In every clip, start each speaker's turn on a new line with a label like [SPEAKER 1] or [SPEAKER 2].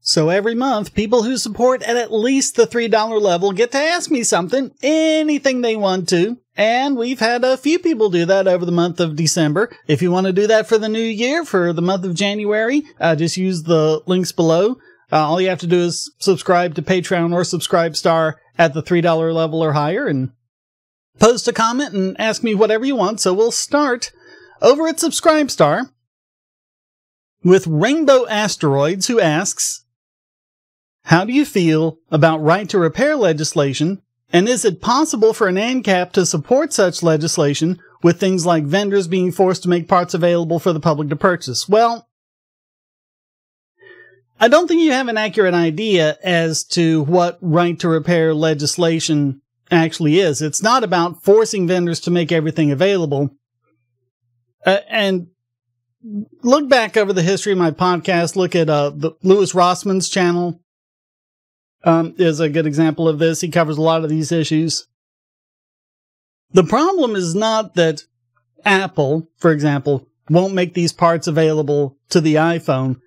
[SPEAKER 1] So every month, people who support at least the $3 level get to ask me something, anything they want to. And we've had a few people do that over the month of December. If you want to do that for the new year, for the month of January, just use the links below. All you have to do is subscribe to Patreon or Subscribestar at the $3 level or higher and post a comment and ask me whatever you want. So we'll start over at Subscribestar with Rainbow Asteroids, who asks, how do you feel about right to repair legislation, and is it possible for an ANCAP to support such legislation with things like vendors being forced to make parts available for the public to purchase? Well, I don't think you have an accurate idea as to what right to repair legislation actually is. It's not about forcing vendors to make everything available. And look back over the history of my podcast. Look at the Louis Rossman's channel. Is a good example of this. He covers a lot of these issues. The problem is not that Apple, for example, won't make these parts available to the iPhone.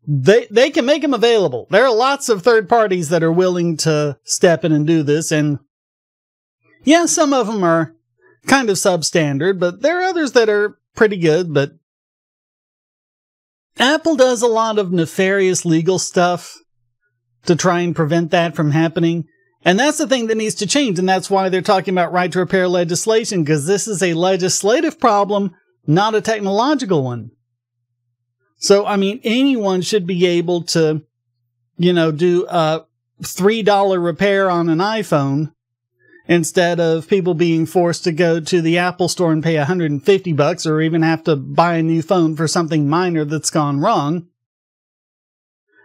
[SPEAKER 1] They can make them available. There are lots of third parties that are willing to step in and do this. And yeah, some of them are kind of substandard, but there are others that are pretty good. But Apple does a lot of nefarious legal stuff to try and prevent that from happening. And that's the thing that needs to change. And that's why they're talking about right to repair legislation, because this is a legislative problem, not a technological one. So, I mean, anyone should be able to, do a $3 repair on an iPhone instead of people being forced to go to the Apple store and pay $150 or even have to buy a new phone for something minor that's gone wrong.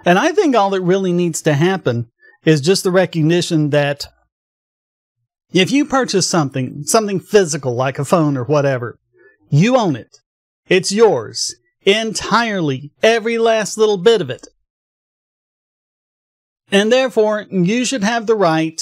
[SPEAKER 1] And I think all that really needs to happen is just the recognition that if you purchase something physical like a phone or whatever, you own it. It's yours entirely, every last little bit of it. And therefore, you should have the right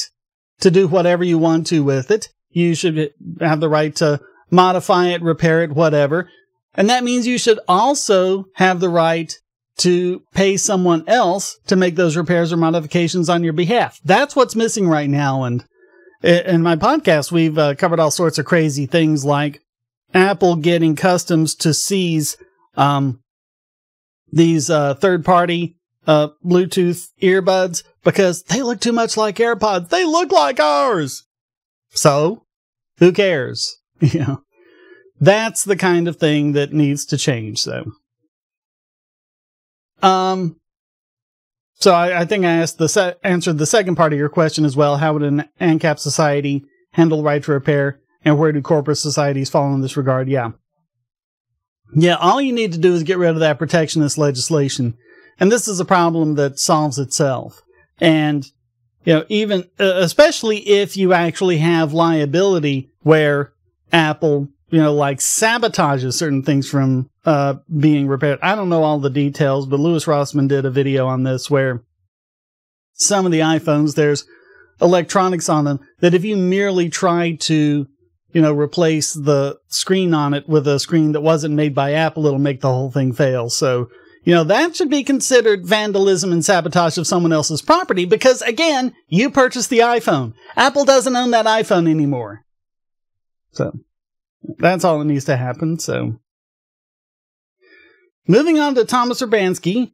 [SPEAKER 1] to do whatever you want to with it. You should have the right to modify it, repair it, whatever. And that means you should also have the right to pay someone else to make those repairs or modifications on your behalf. That's what's missing right now. And in my podcast, we've covered all sorts of crazy things like Apple getting customs to seize these third-party Bluetooth earbuds because they look too much like AirPods. They look like ours. So, who cares? That's the kind of thing that needs to change. So I think I answered the second part of your question as well. How would an ANCAP society handle the right to repair, and where do corporate societies fall in this regard? Yeah, all you need to do is get rid of that protectionist legislation. And this is a problem that solves itself. And, even, especially if you actually have liability where Apple, sabotages certain things from being repaired. I don't know all the details, but Louis Rossman did a video on this where some of the iPhones, there's electronics on them that if you merely try to, replace the screen on it with a screen that wasn't made by Apple, it'll make the whole thing fail. So, that should be considered vandalism and sabotage of someone else's property because, again, you purchased the iPhone. Apple doesn't own that iPhone anymore. So that's all that needs to happen. So, moving on to Thomas Urbanski.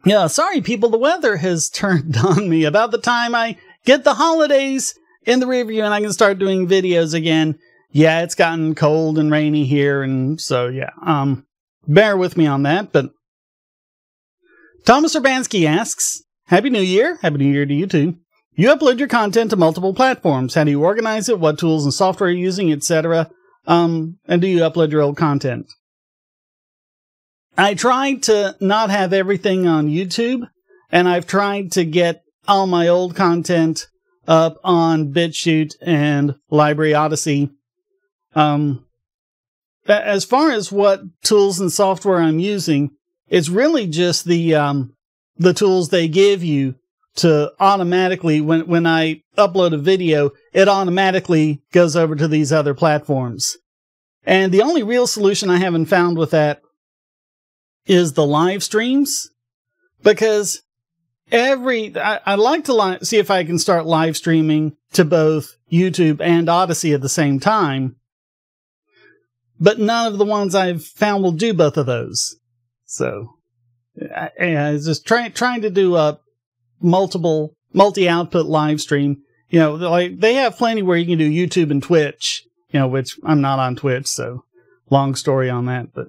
[SPEAKER 1] Yeah, sorry people, the weather has turned on me. About the time I get the holidays in the rearview and I can start doing videos again. Yeah, it's gotten cold and rainy here, and so bear with me on that. But Thomas Urbanski asks, Happy New Year. Happy New Year to you too. You upload your content to multiple platforms. How do you organize it? What tools and software are you using, etc.? And do you upload your old content? I tried to not have everything on YouTube, and I've tried to get all my old content up on BitChute and Library Odyssey. As far as what tools and software I'm using, it's really just the tools they give you to automatically, when I upload a video, it automatically goes over to these other platforms. And the only real solution I haven't found with that is the live streams, because I'd like to see if I can start live streaming to both YouTube and Odysee at the same time, but none of the ones I've found will do both of those. So, I just trying to do a multi-output live stream. You know, like they have plenty where you can do YouTube and Twitch, you know, which I'm not on Twitch, so long story on that, but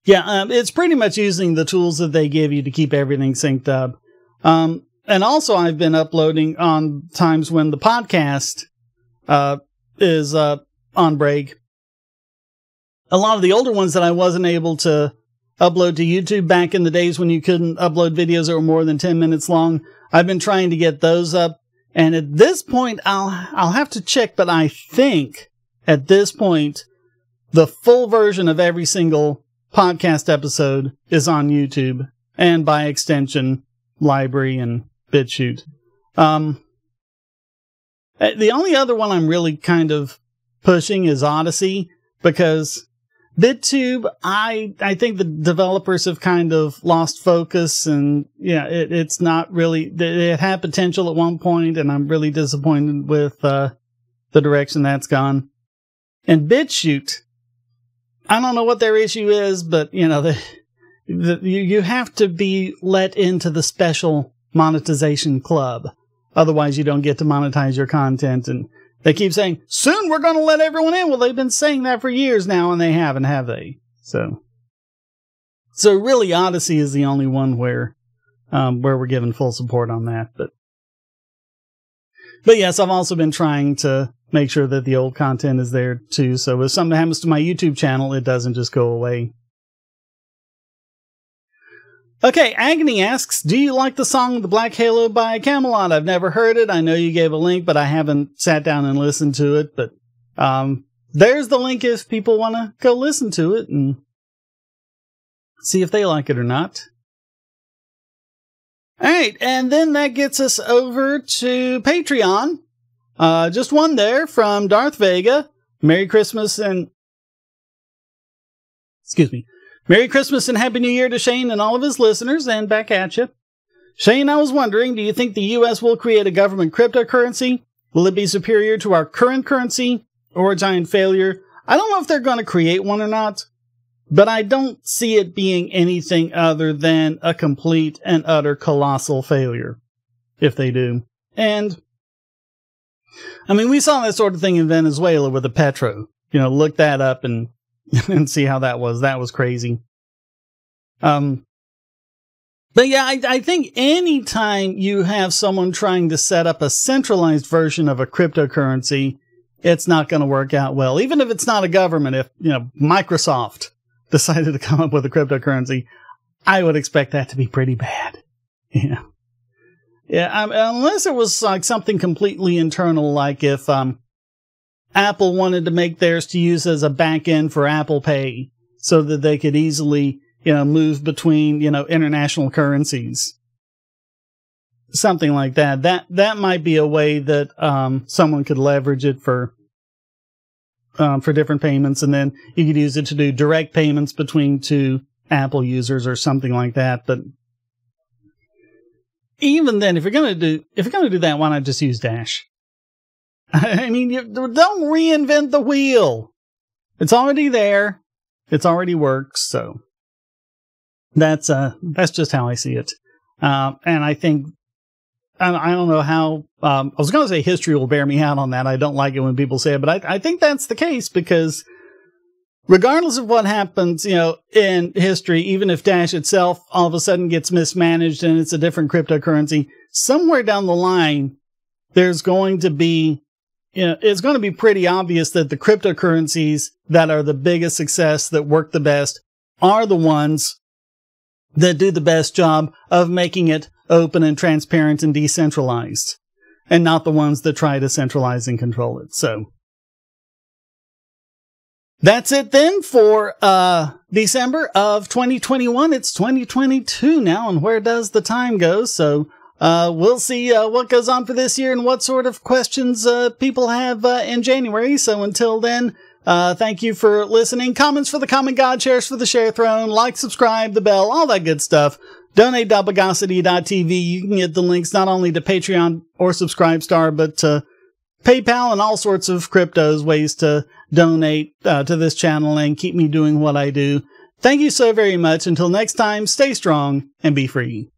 [SPEAKER 1] yeah, it's pretty much using the tools that they give you to keep everything synced up. And also I've been uploading on times when the podcast is on break. A lot of the older ones that I wasn't able to upload to YouTube back in the days when you couldn't upload videos that were more than 10 minutes long, I've been trying to get those up. And at this point, I'll have to check, but I think at this point, the full version of every single podcast episode is on YouTube, and by extension, Library and BitChute. The only other one I'm really kind of pushing is Odysee, because BitTube, I think the developers have kind of lost focus, and yeah, it's not really, it had potential at one point, and I'm really disappointed with the direction that's gone. And BitChute, I don't know what their issue is, but you know, you have to be let into the special monetization club. Otherwise, you don't get to monetize your content. And they keep saying, soon we're going to let everyone in. Well, they've been saying that for years now, and they haven't, have they? So really, Odysee is the only one where we're given full support on that. But yes, I've also been trying to make sure that the old content is there too, so if something happens to my YouTube channel, it doesn't just go away. Okay, Agony asks, do you like the song The Black Halo by Camelot? I've never heard it. I know you gave a link, but I haven't sat down and listened to it. But there's the link if people want to go listen to it and see if they like it or not. Alright, and then that gets us over to Patreon. Just one there from Darth Vega. Merry Christmas and Happy New Year to Shane and all of his listeners, and back at you. Shane, I was wondering, do you think the U.S. will create a government cryptocurrency? Will it be superior to our current currency, or a giant failure? I don't know if they're going to create one or not, but I don't see it being anything other than a complete and utter colossal failure, if they do. And I mean, we saw that sort of thing in Venezuela with the Petro. You know, look that up and see how that was. That was crazy. But yeah, I think anytime you have someone trying to set up a centralized version of a cryptocurrency, it's not going to work out well. Even if it's not a government, if, you know, Microsoft decided to come up with a cryptocurrency, I would expect that to be pretty bad. Yeah. Yeah, unless it was like something completely internal, like if Apple wanted to make theirs to use as a back end for Apple Pay, so that they could easily, you know, move between, you know, international currencies. Something like that. That might be a way that someone could leverage it for different payments, and then you could use it to do direct payments between two Apple users or something like that. But even then, if you're gonna do that, why not just use Dash? I mean, don't reinvent the wheel. It's already there. It's already works. So that's just how I see it. And I think I don't know how. I was going to say history will bear me out on that. I don't like it when people say it, but I think that's the case, because regardless of what happens, you know, in history, even if Dash itself all of a sudden gets mismanaged and it's a different cryptocurrency, somewhere down the line, there's going to be, you know, it's going to be pretty obvious that the cryptocurrencies that are the biggest success, that work the best, are the ones that do the best job of making it open and transparent and decentralized, and not the ones that try to centralize and control it. So that's it then for December of 2021. It's 2022 now, and where does the time go? So we'll see what goes on for this year and what sort of questions people have in January. So until then, Thank you for listening. Comments for the Common God, shares for the Share Throne, like, subscribe, the bell, all that good stuff. Donate.bogosity.tv. You can get the links not only to Patreon or Subscribestar, but to PayPal and all sorts of cryptos, ways to donate to this channel and keep me doing what I do. Thank you so very much. Until next time, stay strong and be free.